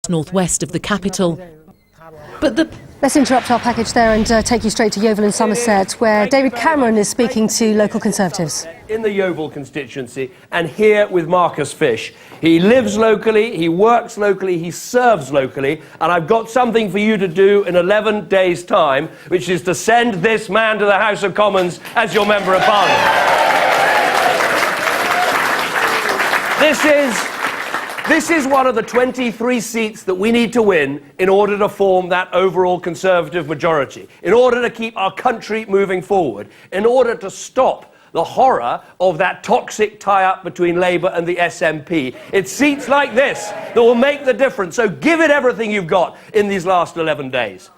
northwest of the capital. But Let's interrupt our package there and take you straight to Yeovil in Somerset, where David Cameron is speaking to local Conservatives. In the Yeovil constituency, and here with Marcus Fish. He lives locally, he works locally, he serves locally, and I've got something for you to do in 11 days' time, which is to send this man to the House of Commons as your Member of Parliament. This is one of the 23 seats that we need to win in order to form that overall Conservative majority, in order to keep our country moving forward, in order to stop the horror of that toxic tie-up between Labour and the SNP. It's seats like this that will make the difference, so give it everything you've got in these last 11 days.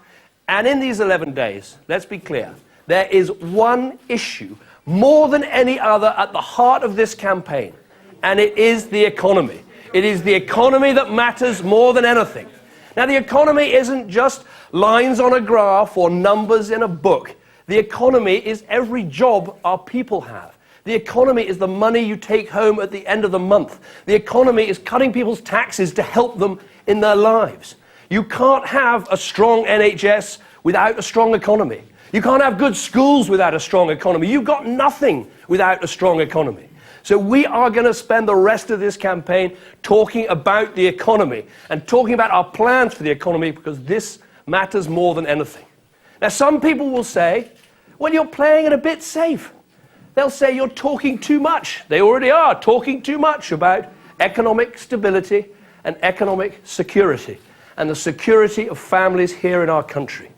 And in these 11 days, let's be clear, there is one issue more than any other at the heart of this campaign, and it is the economy. It is the economy that matters more than anything. Now, the economy isn't just lines on a graph or numbers in a book. The economy is every job our people have. The economy is the money you take home at the end of the month. The economy is cutting people's taxes to help them in their lives. You can't have a strong NHS without a strong economy. You can't have good schools without a strong economy. You've got nothing without a strong economy. So we are going to spend the rest of this campaign talking about the economy and talking about our plans for the economy, because this matters more than anything. Now, some people will say, well, you're playing it a bit safe. They'll say you're talking too much. They already are talking too much about economic stability and economic security and the security of families here in our country.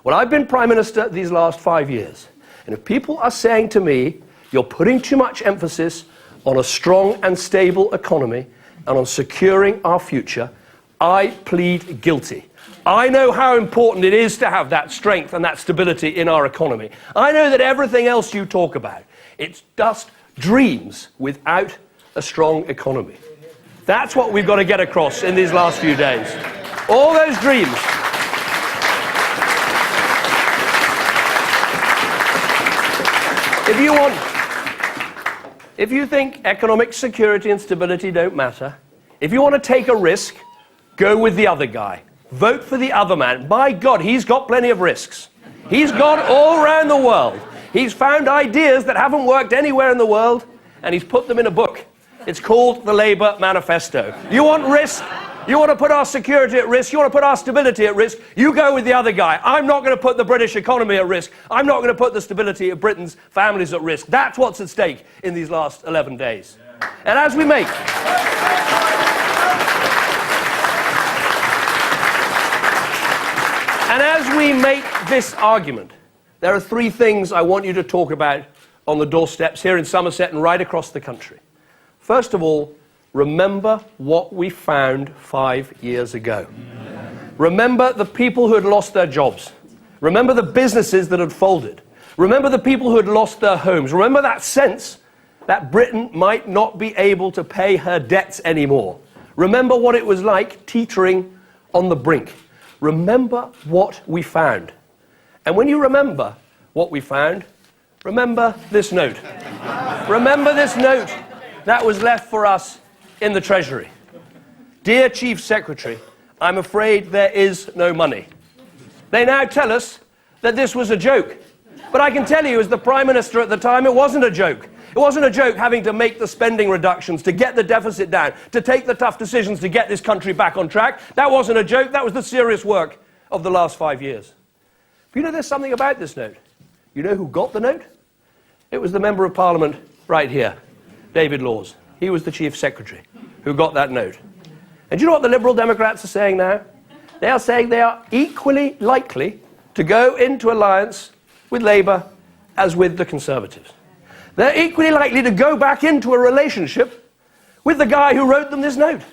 Well, I've been Prime Minister these last 5 years, and if people are saying to me, you're putting too much emphasis on a strong and stable economy and on securing our future, I plead guilty. I know how important it is to have that strength and that stability in our economy. I know that everything else you talk about, it's just dreams without a strong economy. That's what we've got to get across in these last few days. All those dreams. If you think economic security and stability don't matter, if you want to take a risk, go with the other guy. Vote for the other man. My God, he's got plenty of risks. He's gone all around the world. He's found ideas that haven't worked anywhere in the world, and he's put them in a book. It's called the Labour Manifesto. You want risk? You want to put our security at risk? You want to put our stability at risk? You go with the other guy. I'm not going to put the British economy at risk. I'm not going to put the stability of Britain's families at risk. That's what's at stake in these last 11 days. And as we make... And as we make this argument, there are three things I want you to talk about on the doorsteps here in Somerset and right across the country. First of all, remember what we found 5 years ago. Remember the people who had lost their jobs. Remember the businesses that had folded. Remember the people who had lost their homes. Remember that sense that Britain might not be able to pay her debts anymore. Remember what it was like teetering on the brink. Remember what we found. And when you remember what we found, remember this note. Remember this note that was left for us in the Treasury. Dear Chief Secretary, I'm afraid there is no money. They now tell us that this was a joke. But I can tell you, as the Prime Minister at the time, it wasn't a joke. It wasn't a joke having to make the spending reductions, to get the deficit down, to take the tough decisions to get this country back on track. That wasn't a joke. That was the serious work of the last 5 years. But you know, there's something about this note. You know who got the note? It was the Member of Parliament right here, David Laws. He was the Chief Secretary who got that note. And do you know what the Liberal Democrats are saying now? They are saying they are equally likely to go into alliance with Labour as with the Conservatives. They're equally likely to go back into a relationship with the guy who wrote them this note.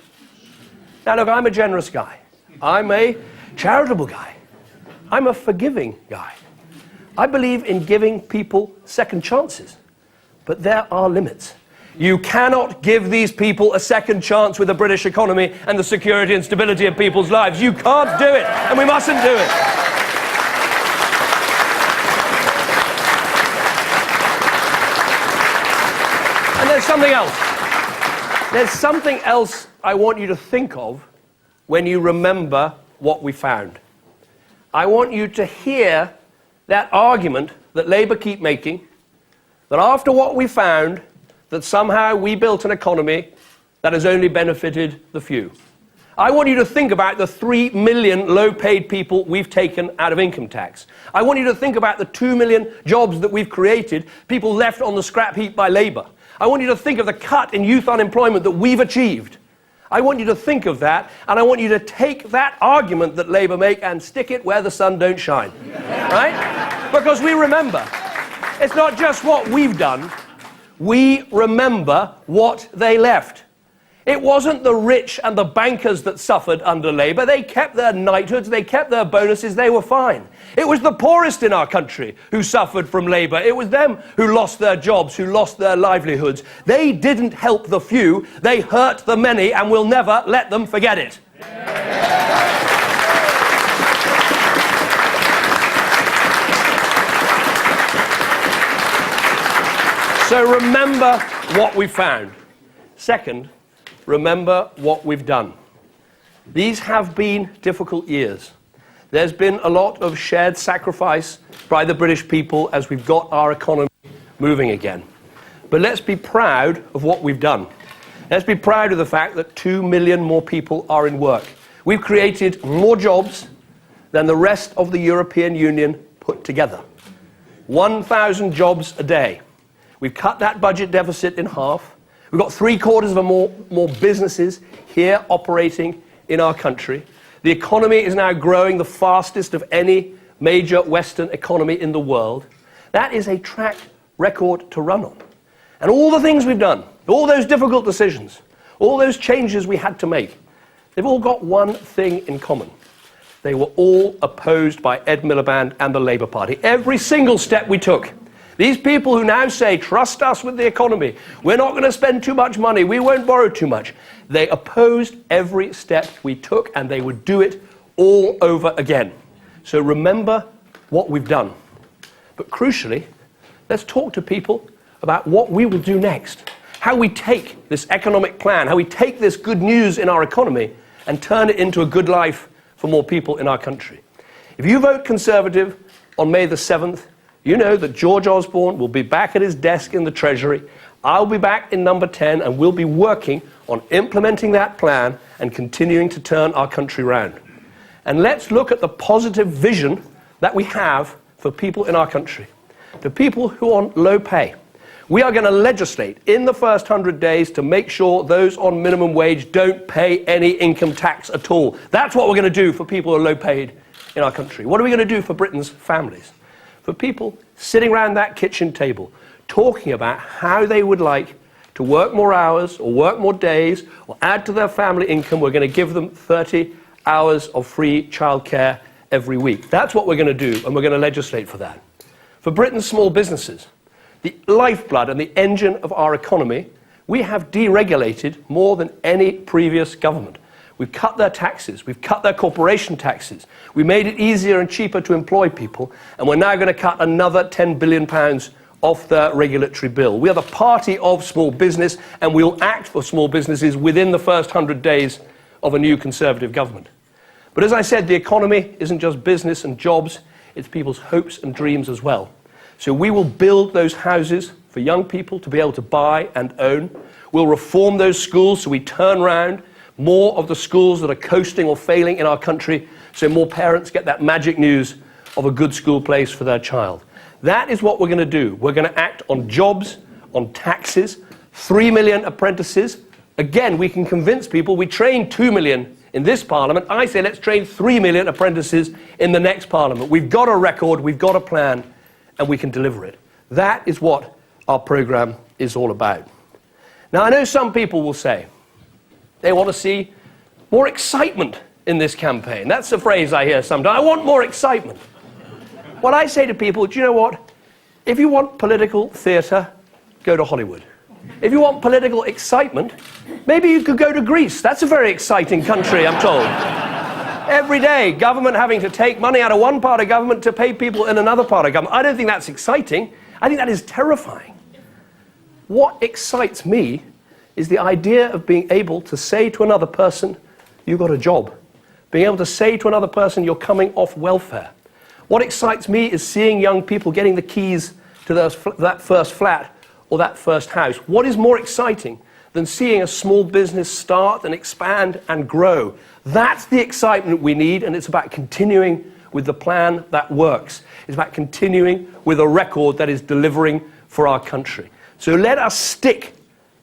Now look, I'm a generous guy. I'm a charitable guy. I'm a forgiving guy. I believe in giving people second chances. But there are limits. You cannot give these people a second chance with the British economy and the security and stability of people's lives. You can't do it, and we mustn't do it. And there's something else. There's something else I want you to think of when you remember what we found. I want you to hear that argument that Labour keep making, that after what we found, that somehow we built an economy that has only benefited the few. I want you to think about the 3 million low-paid people we've taken out of income tax. I want you to think about the 2 million jobs that we've created, people left on the scrap heap by Labour. I want you to think of the cut in youth unemployment that we've achieved. I want you to think of that, and I want you to take that argument that Labour make and stick it where the sun don't shine. Right? Because we remember. It's not just what we've done. We remember what they left. It wasn't the rich and the bankers that suffered under Labour. They kept their knighthoods, they kept their bonuses, they were fine. It was the poorest in our country who suffered from Labour. It was them who lost their jobs, who lost their livelihoods. They didn't help the few, they hurt the many, and we'll never let them forget it. So remember what we found. Second, remember what we've done. These have been difficult years. There's been a lot of shared sacrifice by the British people as we've got our economy moving again. But let's be proud of what we've done. Let's be proud of the fact that 2 million more people are in work. We've created more jobs than the rest of the European Union put together. 1,000 jobs a day. We've cut that budget deficit in half. We've got 3/4 of more businesses here operating in our country. The economy is now growing the fastest of any major Western economy in the world. That is a track record to run on. And all the things we've done, all those difficult decisions, all those changes we had to make, they've all got one thing in common. They were all opposed by Ed Miliband and the Labour Party. Every single step we took. These people who now say, trust us with the economy, we're not going to spend too much money, we won't borrow too much. They opposed every step we took, and they would do it all over again. So remember what we've done. But crucially, let's talk to people about what we will do next. How we take this economic plan, how we take this good news in our economy and turn it into a good life for more people in our country. If you vote Conservative on May the 7th, you know that George Osborne will be back at his desk in the Treasury. I'll be back in number 10, and we'll be working on implementing that plan and continuing to turn our country round. And let's look at the positive vision that we have for people in our country. The people who are on low pay. We are going to legislate in the first 100 days to make sure those on minimum wage don't pay any income tax at all. That's what we're going to do for people who are low paid in our country. What are we going to do for Britain's families? For people sitting around that kitchen table, talking about how they would like to work more hours or work more days or add to their family income, we're going to give them 30 hours of free childcare every week. That's what we're going to do, and we're going to legislate for that. For Britain's small businesses, the lifeblood and the engine of our economy, we have deregulated more than any previous government. We've cut their taxes, we've cut their corporation taxes, we made it easier and cheaper to employ people, and we're now going to cut another £10 billion off their regulatory bill. We are the party of small business, and we'll act for small businesses within the first 100 days of a new Conservative government. But as I said, the economy isn't just business and jobs, it's people's hopes and dreams as well. So we will build those houses for young people to be able to buy and own. We'll reform those schools so we turn round more of the schools that are coasting or failing in our country, so more parents get that magic news of a good school place for their child. That is what we're going to do. We're going to act on jobs, on taxes, 3 million apprentices. Again, we can convince people. We trained 2 million in this Parliament. I say let's train 3 million apprentices in the next Parliament. We've got a record, we've got a plan, and we can deliver it. That is what our programme is all about. Now, I know some people will say they want to see more excitement in this campaign. That's a phrase I hear sometimes. I want more excitement. What I say to people, do you know what? If you want political theatre, go to Hollywood. If you want political excitement, maybe you could go to Greece. That's a very exciting country, I'm told. Every day, government having to take money out of one part of government to pay people in another part of government. I don't think that's exciting. I think that is terrifying. What excites me is the idea of being able to say to another person, you've got a job. being able to say to another person, you're coming off welfare. What excites me is seeing young people getting the keys to that first flat or that first house. What is more exciting than seeing a small business start and expand and grow? That's the excitement we need, and it's about continuing with the plan that works. It's about continuing with a record that is delivering for our country. So let us stick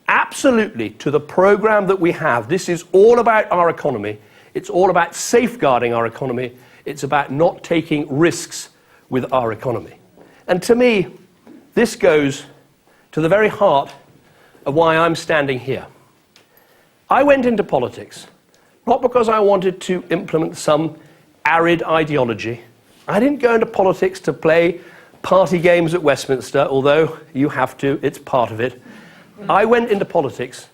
absolutely to the program that we have. This is all about our economy. It's all about safeguarding our economy. It's about not taking risks with our economy. And to me, this goes to the very heart of why I'm standing here. I went into politics not because I wanted to implement some arid ideology. I didn't go into politics to play party games at Westminster, although you have to, it's part of it. I went into politics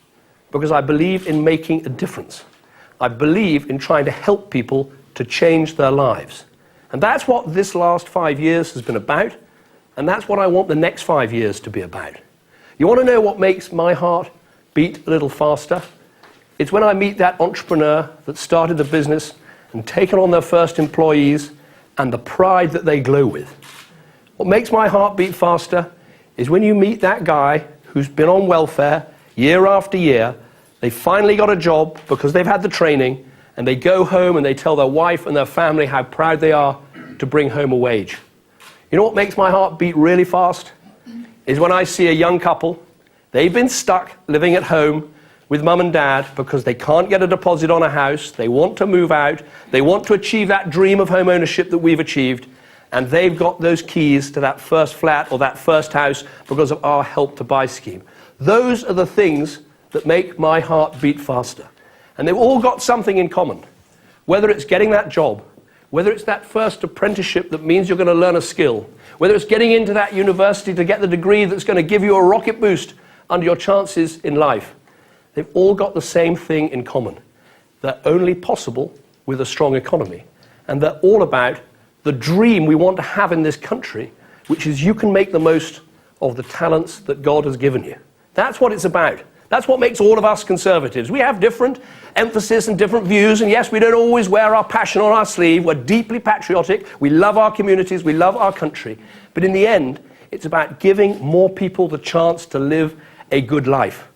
because I believe in making a difference. I believe in trying to help people to change their lives. And that's what this last 5 years has been about, and that's what I want the next 5 years to be about. You want to know what makes my heart beat a little faster? It's when I meet that entrepreneur that started the business and taken on their first employees and the pride that they glow with. What makes my heart beat faster is when you meet that guy who's been on welfare year after year, they finally got a job because they've had the training, and they go home and they tell their wife and their family how proud they are to bring home a wage. You know what makes my heart beat really fast? Is when I see a young couple, they've been stuck living at home with mum and dad because they can't get a deposit on a house, they want to move out, they want to achieve that dream of home ownership that we've achieved, and they've got those keys to that first flat or that first house because of our Help to Buy scheme. Those are the things that make my heart beat faster. And they've all got something in common. Whether it's getting that job, whether it's that first apprenticeship that means you're going to learn a skill, whether it's getting into that university to get the degree that's going to give you a rocket boost under your chances in life, they've all got the same thing in common. They're only possible with a strong economy. And they're all about the dream we want to have in this country, which is you can make the most of the talents that God has given you. That's what it's about. That's what makes all of us Conservatives. We have different emphasis and different views, and yes, we don't always wear our passion on our sleeve. We're deeply patriotic. We love our communities. We love our country. But in the end, it's about giving more people the chance to live a good life.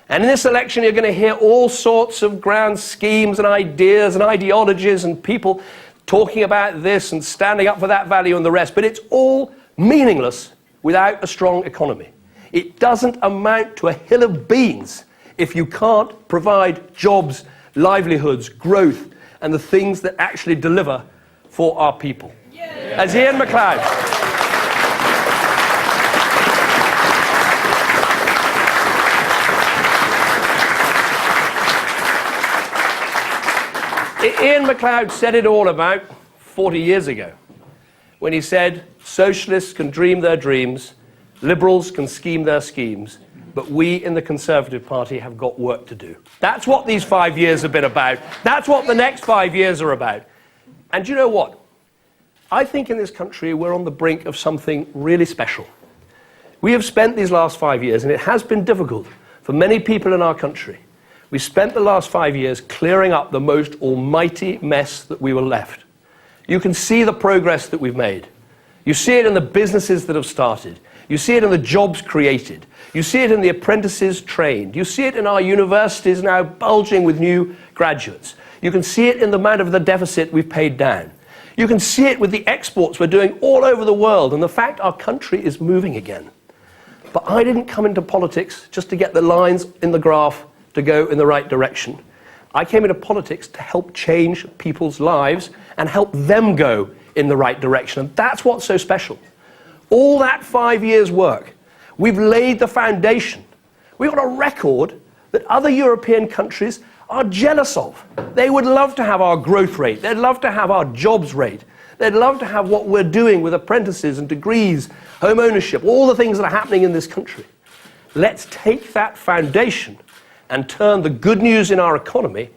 And in this election, you're going to hear all sorts of grand schemes and ideas and ideologies and people talking about this and standing up for that value and the rest. But it's all meaningless without a strong economy. It doesn't amount to a hill of beans if you can't provide jobs, livelihoods, growth, and the things that actually deliver for our people. Yeah. As Ian MacLeod. Ian MacLeod said it all about 40 years ago when he said, socialists can dream their dreams, liberals can scheme their schemes, but we in the Conservative Party have got work to do. That's what these 5 years have been about. That's what the next 5 years are about. And you know what? I think in this country we're on the brink of something really special. We have spent these last 5 years, and it has been difficult for many people in our country. We spent the last 5 years clearing up the most almighty mess that we were left. You can see the progress that we've made. You see it in the businesses that have started. You see it in the jobs created. You see it in the apprentices trained. You see it in our universities now bulging with new graduates. You can see it in the amount of the deficit we've paid down. You can see it with the exports we're doing all over the world and the fact our country is moving again. But I didn't come into politics just to get the lines in the graph to go in the right direction. I came into politics to help change people's lives and help them go in the right direction. And that's what's so special. All that 5 years' work, we've laid the foundation. We've got a record that other European countries are jealous of. They would love to have our growth rate. They'd love to have our jobs rate. They'd love to have what we're doing with apprentices and degrees, home ownership, all the things that are happening in this country. Let's take that foundation and turn the good news in our economy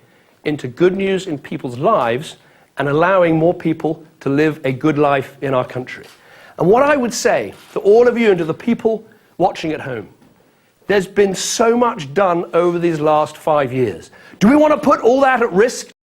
into good news in people's lives and allowing more people to live a good life in our country. And what I would say to all of you and to the people watching at home, there's been so much done over these last 5 years. Do we want to put all that at risk